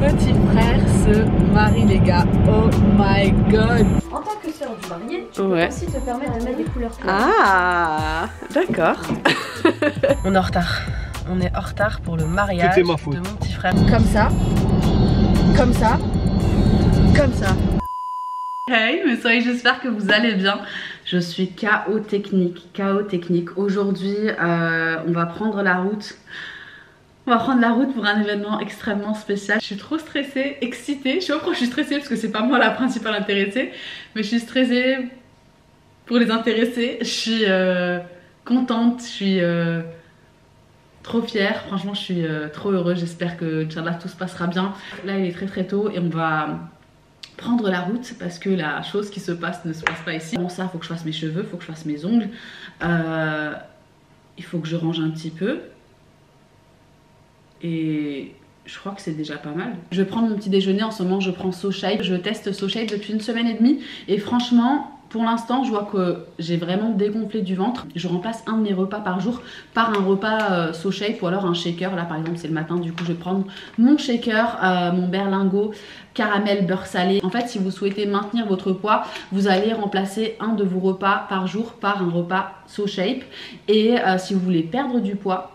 petit frère se marie les gars. Oh my god. En tant que sœur du marié, tu peux aussi te permettre de mettre des couleurs claires. Ah, d'accord. On est en retard. On est en retard pour le mariage de mon petit frère. Comme ça. Comme ça. Comme ça. Hey mes soeurs, j'espère que vous allez bien. Je suis KO technique. Aujourd'hui, on va prendre la route. On va prendre la route pour un événement extrêmement spécial. Je suis trop stressée, excitée. Je sais pas pourquoi je suis stressée parce que c'est pas moi la principale intéressée. Mais je suis stressée pour les intéressés. Je suis contente, je suis trop fière. Franchement, je suis trop heureuse. J'espère que Inch'Allah tout se passera bien. Là, il est très tôt et on va prendre la route parce que la chose qui se passe ne se passe pas ici. Bon, ça, faut que je fasse mes cheveux, faut que je fasse mes ongles. Il faut que je range un petit peu. Et je crois que c'est déjà pas mal. Je vais prendre mon petit déjeuner. En ce moment, je prends SoShape. Je teste SoShape depuis 1 semaine et demie. Et franchement, pour l'instant, je vois que j'ai vraiment dégonflé du ventre. Je remplace un de mes repas par jour par un repas SoShape ou alors un shaker. Là, par exemple, c'est le matin. Du coup, je vais prendre mon shaker, mon berlingot caramel beurre salé. En fait, si vous souhaitez maintenir votre poids, vous allez remplacer un de vos repas par jour par un repas SoShape. Et si vous voulez perdre du poids,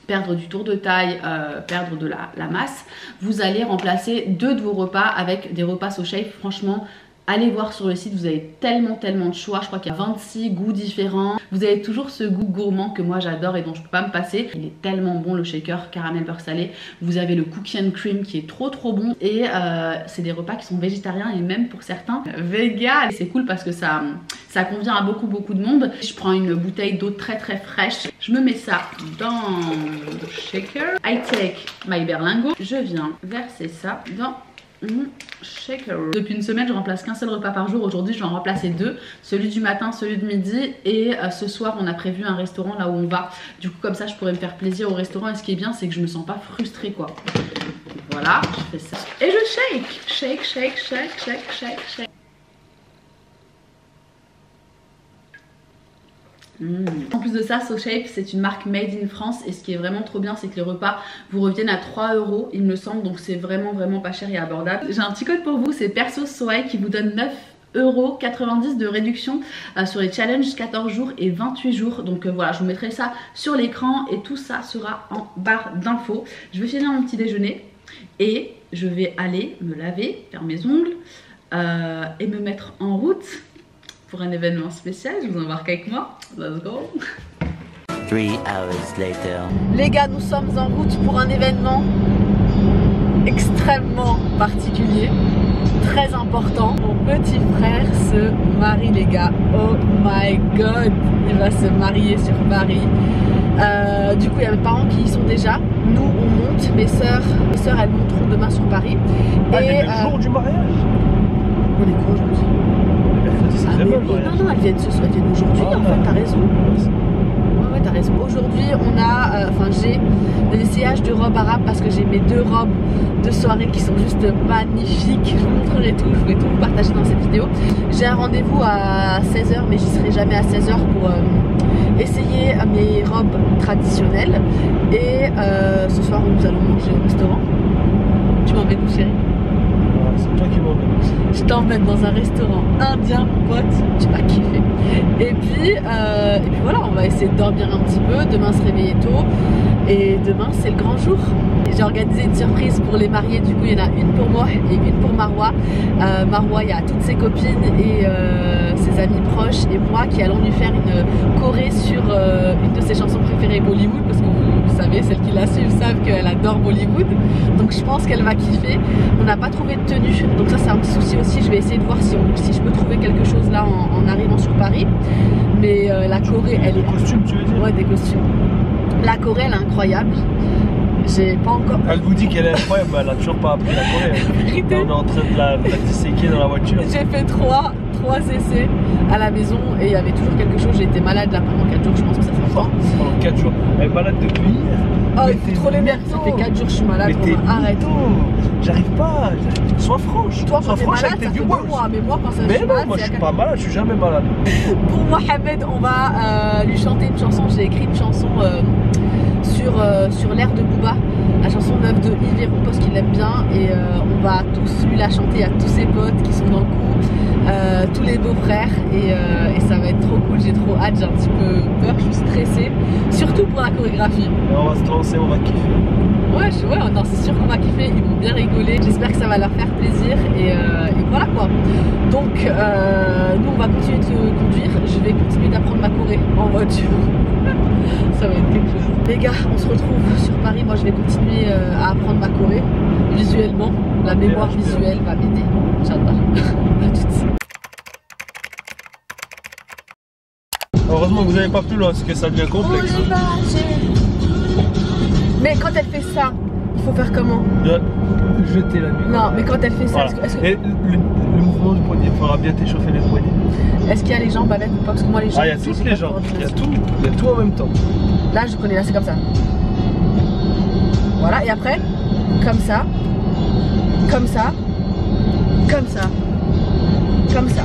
perdre du tour de taille, perdre de la masse, vous allez remplacer 2 de vos repas avec des repas SoShape. Franchement, allez voir sur le site, vous avez tellement de choix. Je crois qu'il y a 26 goûts différents. Vous avez toujours ce goût gourmand que moi j'adore et dont je peux pas me passer. Il est tellement bon, le shaker caramel beurre salé. Vous avez le cookie and cream qui est trop bon. Et c'est des repas qui sont végétariens et même pour certains vegan. C'est cool parce que ça convient à beaucoup de monde. Je prends une bouteille d'eau très fraîche. Je me mets ça dans le shaker. I take my berlingot. Je viens verser ça dans mon shaker. Depuis 1 semaine, je remplace qu'un seul repas par jour. Aujourd'hui, je vais en remplacer 2. Celui du matin, celui de midi. Et ce soir, on a prévu un restaurant là où on va. Du coup, comme ça, je pourrais me faire plaisir au restaurant. Et ce qui est bien, c'est que je me sens pas frustrée, quoi. Voilà, je fais ça. Et je shake. En plus de ça, SoShape c'est une marque made in France et ce qui est vraiment trop bien c'est que les repas vous reviennent à 3 € il me semble, donc c'est vraiment pas cher et abordable. J'ai un petit code pour vous, c'est PersoSoai qui vous donne 9,90 € de réduction sur les challenges 14 jours et 28 jours. Donc voilà, je vous mettrai ça sur l'écran et tout ça sera en barre d'infos. Je vais finir mon petit déjeuner et je vais aller me laver, faire mes ongles et me mettre en route pour un événement spécial. Je vous embarque avec moi. Let's go. 3 hours later. Les gars, nous sommes en route pour un événement extrêmement particulier, très important. Mon petit frère se marie les gars. Oh my god, il va se marier sur Paris. Du coup il y a mes parents qui y sont déjà. Nous on monte, mes soeurs elles monteront demain sur Paris. Et le jour du mariage. On est quoi aujourd'hui? Non, elles viennent aujourd'hui, en fait, t'as raison. Ouais, t'as raison. Aujourd'hui, on a, j'ai des essayages de robes arabes parce que j'ai mes 2 robes de soirée qui sont juste magnifiques. Je vous montrerai tout, je voulais tout vous partager dans cette vidéo. J'ai un rendez-vous à 16 h, mais j'y serai jamais à 16 h pour essayer mes robes traditionnelles. Et ce soir, nous allons manger au restaurant. Tu m'emmènes où, chérie? C'est toi qui m'emmènes. Je t'emmène dans un restaurant indien, mon pote, tu vas kiffer. Et puis voilà, on va essayer de dormir un petit peu, demain se réveiller tôt. Et demain c'est le grand jour. J'ai organisé une surprise pour les mariés, du coup il y en a une pour moi et une pour Marwa. Marwa, il y a toutes ses copines et ses amis proches et moi qui allons lui faire une choré sur une de ses chansons préférées Bollywood, parce que vous savez, celles qui la suivent savent qu'elle adore Bollywood, donc je pense qu'elle va kiffer. On n'a pas trouvé de tenue, donc ça c'est un petit souci aussi. Je vais essayer de voir si je peux trouver quelque chose là en arrivant sur Paris. Mais la choré, elle est... Des costumes, tu veux dire? Ouais, des costumes. La choré, elle est incroyable. J'ai pas encore... Elle vous dit qu'elle est incroyable, mais elle a toujours pas appris la choré. On est en train de la disséquer dans la voiture. J'ai fait 3 essais à la maison et il y avait toujours quelque chose. J'ai été malade là pendant 4 jours, je pense que ça fait fort. Pendant 4 jours. Elle est malade depuis hier. Oh, il faut trop les nerfs. Ça fait 4 jours que je suis malade. Arrête. J'arrive pas. Sois franche. Toi, quand t'es malade, ça fait 2 mois. Mais moi, quand ça mais non, moi je suis pas malade, je suis jamais malade. Pour Mohamed, on va lui chanter une chanson. J'ai écrit une chanson sur l'air de Booba. la chanson neuve de Yves Héron parce qu'il l'aime bien et on va tous lui la chanter à tous ses potes qui sont dans le coup, tous les beaux-frères et ça va être trop cool, j'ai trop hâte, j'ai un petit peu peur, je suis stressée, surtout pour la chorégraphie. On va se lancer, on va kiffer. Ouais, non, c'est sûr qu'on va kiffer, ils vont bien rigoler, j'espère que ça va leur faire plaisir et voilà quoi. Donc nous on va continuer de conduire, je vais continuer d'apprendre ma choré en voiture. Ça va être quelque chose. Les gars, on se retrouve sur Paris, moi je vais continuer à apprendre ma choré visuellement, la mémoire visuelle va m'aider. Inch'Allah. À tout de suite. Heureusement que vous n'avez pas plus loin parce que ça devient complexe. Mais quand elle fait ça, il faut faire comment? Jeter la nuit. Non, mais quand elle fait ça, voilà. est-ce que... Et le mouvement du poignet, il faudra bien t'échauffer les poignets. Est-ce qu'il y a les jambes avec ou pas? Parce que moi les jambes... Ah, il y a toutes les jambes, il y a tout en même temps. Là je connais, là c'est comme ça. Voilà, et après, comme ça, comme ça, comme ça, comme ça.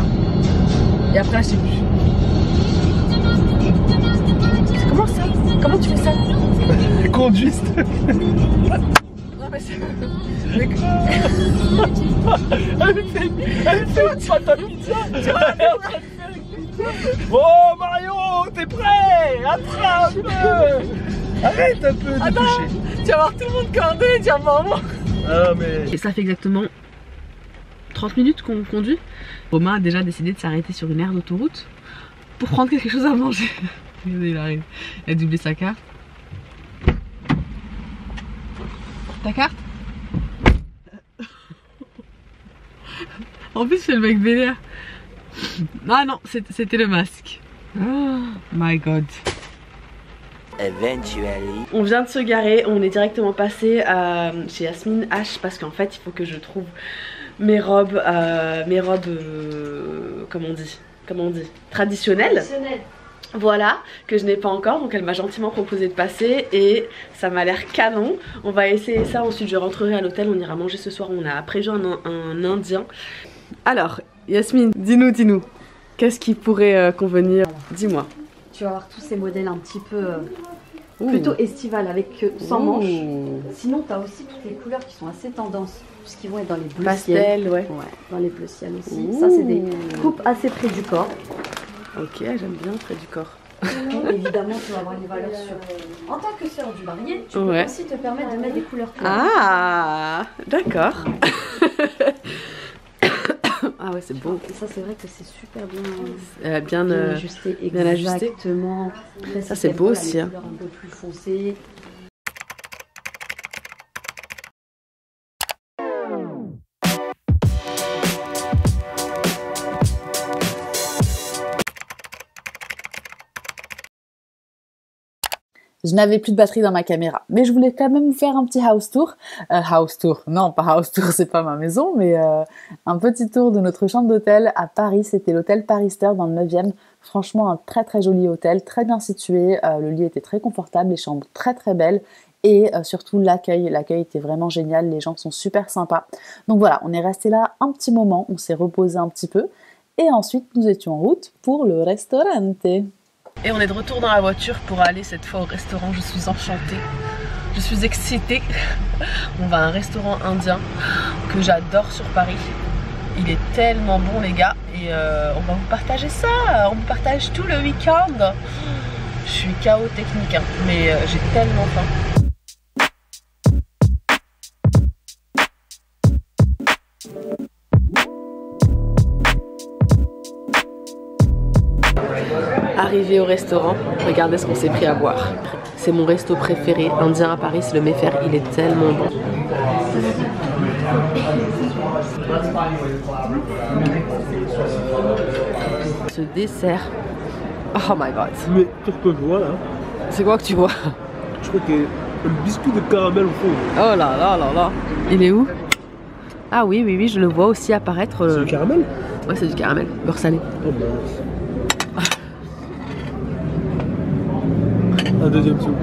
Et après là je sais plus. Comment ça? Comment tu fais ça? Conduiste. Non mais c'est... Elle fait pas ta pizza. Oh Mario, t'es prêt? Attrape. Arrête un peu de toucher. Tu vas voir tout le monde cordé, tu vas voir moi. Ah mais... Et ça fait exactement 30 minutes qu'on conduit. Romain a déjà décidé de s'arrêter sur une aire d'autoroute pour prendre quelque chose à manger. Il arrive, il a doublé sa carte. Ta carte? En plus c'est le mec vénère. Ah non, c'était le masque. Oh my god. Eventually. On vient de se garer, on est directement passé chez Yasmine H parce qu'en fait il faut que je trouve mes robes, comment on dit, traditionnelles. Voilà, que je n'ai pas encore, donc elle m'a gentiment proposé de passer et ça m'a l'air canon. On va essayer ça, ensuite je rentrerai à l'hôtel, on ira manger ce soir, on a prévu un indien. Alors, Yasmine, dis-nous, qu'est-ce qui pourrait convenir? Dis-moi. Tu vas avoir tous ces modèles un petit peu plutôt estival avec sans manches. Sinon, tu as aussi toutes les couleurs qui sont assez tendances, puisqu'ils vont être dans les bleus pastel, ciel. ouais. Dans les bleus ciel aussi. Ça, c'est des coupes assez près du corps. Ok, j'aime bien près du corps. Évidemment, tu vas avoir les valeurs sur. En tant que sœur du marié, tu peux aussi te permettre de mettre des couleurs claires. Ah, d'accord. Ah ouais, c'est beau. Et ça, c'est vrai que c'est super bien, bien ajusté. Bien ajusté. Exactement. Ça, c'est beau aussi. Les couleurs un peu plus foncées. Je n'avais plus de batterie dans ma caméra, mais je voulais quand même faire un petit house tour. Non pas house tour, c'est pas ma maison, mais un petit tour de notre chambre d'hôtel à Paris. C'était l'hôtel Parister dans le 9e. Franchement, un très très joli hôtel, très bien situé. Le lit était très confortable, les chambres très très belles. Et surtout l'accueil était vraiment génial, les gens sont super sympas. Donc voilà, on est resté là un petit moment, on s'est reposé un petit peu. Et ensuite, nous étions en route pour le restaurante. Et on est de retour dans la voiture pour aller cette fois au restaurant. Je suis enchantée, je suis excitée. On va à un restaurant indien que j'adore sur Paris. Il est tellement bon les gars et on va vous partager ça. On vous partage tout le week-end. Je suis KO technique hein, mais j'ai tellement faim. Arrivé au restaurant, regardez ce qu'on s'est pris à boire. C'est mon resto préféré, indien à Paris, c'est le Méfer, il est tellement bon. Ce dessert, oh my god. Mais sur que je vois là, c'est quoi que tu vois? je crois qu'il y a un biscuit de caramel au fond. Oh là là là là. Il est où? Ah oui, je le vois aussi apparaître. C'est du caramel? Ouais, c'est du caramel, beurre salé. Oh mince. Un deuxième s'il vous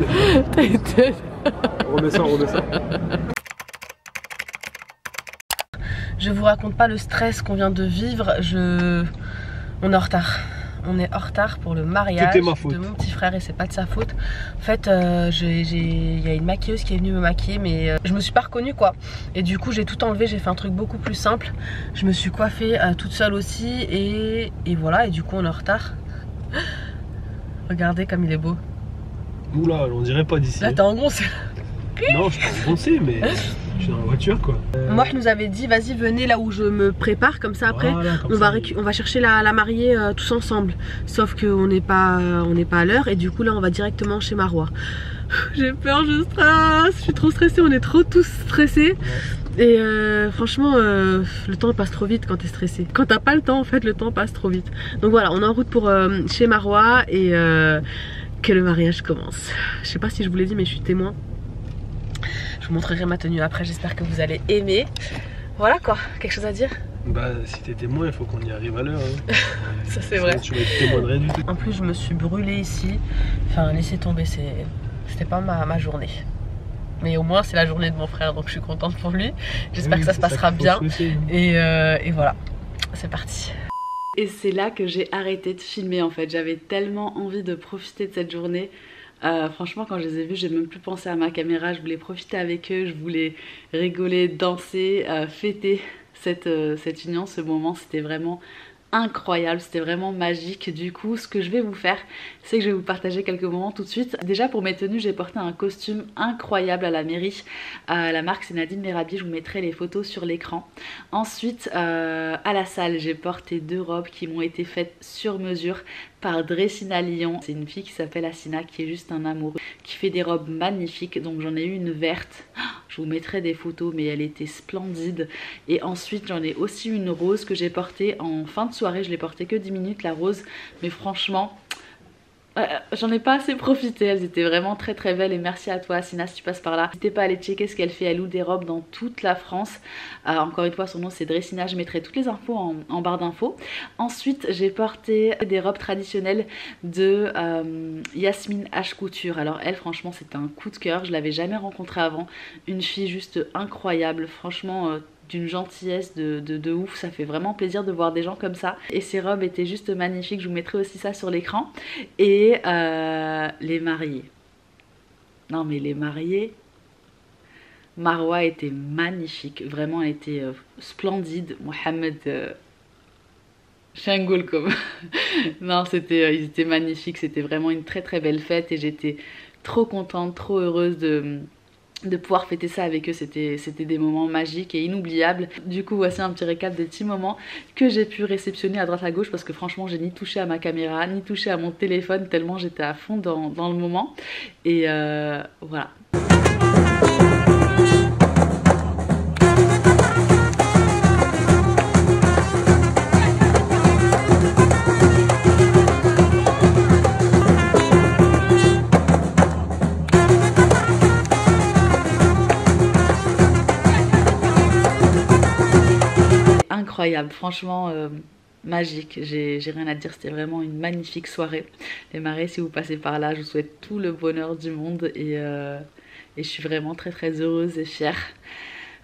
plaît. Remets ça. Je vous raconte pas le stress qu'on vient de vivre, on est en retard. on est en retard pour le mariage Tout est ma faute. de mon petit frère et c'est pas de sa faute. En fait, il y a une maquilleuse qui est venue me maquiller, mais je me suis pas reconnue quoi. Et du coup, j'ai tout enlevé, j'ai fait un truc beaucoup plus simple. Je me suis coiffée toute seule aussi et voilà. Et du coup, on est en retard. Regardez comme il est beau. Oula, on dirait pas d'ici. Là, t'es en gonce. Non, je suis foncé, mais je suis dans la voiture quoi. Moi, je nous avais dit, vas-y, venez là où je me prépare, comme ça après, Voilà, comme on va chercher la mariée tous ensemble. Sauf qu'on n'est pas à l'heure et du coup là, on va directement chez Marois. J'ai peur, je stresse, je suis trop stressée, on est trop tous stressés. Et franchement, le temps passe trop vite quand t'es stressé. Quand t'as pas le temps, en fait, le temps passe trop vite. Donc voilà, on est en route pour chez Marois et que le mariage commence. Je sais pas si je vous l'ai dit, mais je suis témoin. Je vous montrerai ma tenue après, j'espère que vous allez aimer. Voilà quoi, quelque chose à dire? Bah, si t'es témoin, il faut qu'on y arrive à l'heure. Hein. Ça c'est vrai. Tu vas être témoin de rien du tout. En plus, je me suis brûlée ici. Enfin, laissez tomber, c'était pas ma journée. Mais au moins, c'est la journée de mon frère, donc je suis contente pour lui. J'espère que ça se passera bien. Et voilà, c'est parti. Et c'est là que j'ai arrêté de filmer en fait. J'avais tellement envie de profiter de cette journée. Franchement, quand je les ai vus, j'ai même plus pensé à ma caméra. Je voulais profiter avec eux, je voulais rigoler, danser, fêter cette union, ce moment. C'était vraiment incroyable, c'était vraiment magique. Du coup, ce que je vais vous faire, c'est que je vais vous partager quelques moments tout de suite. Déjà, pour mes tenues, j'ai porté un costume incroyable à la mairie. La marque, c'est Nadine Merabi, je vous mettrai les photos sur l'écran. Ensuite, à la salle, j'ai porté 2 robes qui m'ont été faites sur mesure par Dressina Lyon. C'est une fille qui s'appelle Asina, qui est juste un amoureux, qui fait des robes magnifiques. Donc j'en ai eu une verte, je vous mettrai des photos, mais elle était splendide. Et ensuite j'en ai aussi une rose que j'ai portée en fin de soirée. Je l'ai portée que 10 minutes la rose, mais franchement j'en ai pas assez profité. Elles étaient vraiment très très belles et merci à toi Asina si tu passes par là. N'hésitez pas à aller checker ce qu'elle fait, elle loue des robes dans toute la France. Encore une fois, son nom c'est Dressina, je mettrai toutes les infos en barre d'infos. Ensuite j'ai porté des robes traditionnelles de Yasmine H Couture. Alors elle, franchement, c'était un coup de cœur, je l'avais jamais rencontrée avant. Une fille juste incroyable, franchement d'une gentillesse de ouf. Ça fait vraiment plaisir de voir des gens comme ça. Et ces robes étaient juste magnifiques, je vous mettrai aussi ça sur l'écran. Et les mariés. Non mais les mariés, Marois était magnifique, vraiment elle était splendide. Mohamed Shangoul comme non, ils étaient magnifiques, c'était vraiment une très très belle fête et j'étais trop contente, trop heureuse de pouvoir fêter ça avec eux. C'était des moments magiques et inoubliables. Du coup, voici un petit récap des petits moments que j'ai pu réceptionner à droite à gauche, parce que franchement j'ai ni touché à ma caméra ni touché à mon téléphone tellement j'étais à fond dans le moment. Et voilà. Incroyable, franchement magique, j'ai rien à dire, c'était vraiment une magnifique soirée. Les mariés, si vous passez par là, je vous souhaite tout le bonheur du monde et je suis vraiment très très heureuse et fière.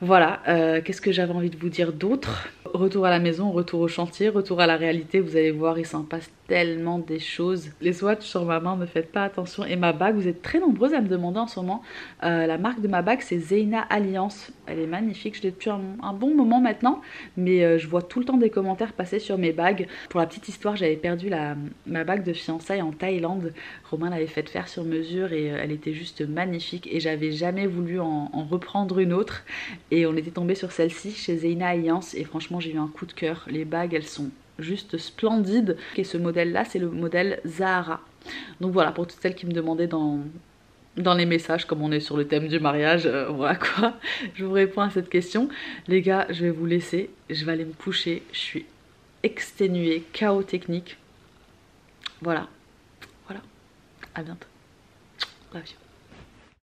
Voilà, qu'est-ce que j'avais envie de vous dire d'autre? Retour à la maison, retour au chantier, retour à la réalité, vous allez voir, il s'en passe tellement des choses. Les swatchs sur ma main, ne faites pas attention. Et ma bague, vous êtes très nombreuses à me demander en ce moment. La marque de ma bague, c'est Zeina Alliance. Elle est magnifique, je l'ai depuis un bon moment maintenant. Mais je vois tout le temps des commentaires passer sur mes bagues. Pour la petite histoire, j'avais perdu ma bague de fiançailles en Thaïlande. Romain l'avait faite faire sur mesure et elle était juste magnifique. Et j'avais jamais voulu en reprendre une autre. Et on était tombé sur celle-ci chez Zeina Alliance. Et franchement, j'ai eu un coup de cœur. Les bagues, elles sont juste splendide. Et ce modèle là, c'est le modèle Zahara. Donc voilà, pour toutes celles qui me demandaient dans les messages, comme on est sur le thème du mariage, voilà quoi, je vous réponds à cette question. Les gars, je vais vous laisser, je vais aller me coucher, je suis exténuée, chaos technique. Voilà, à bientôt, love you.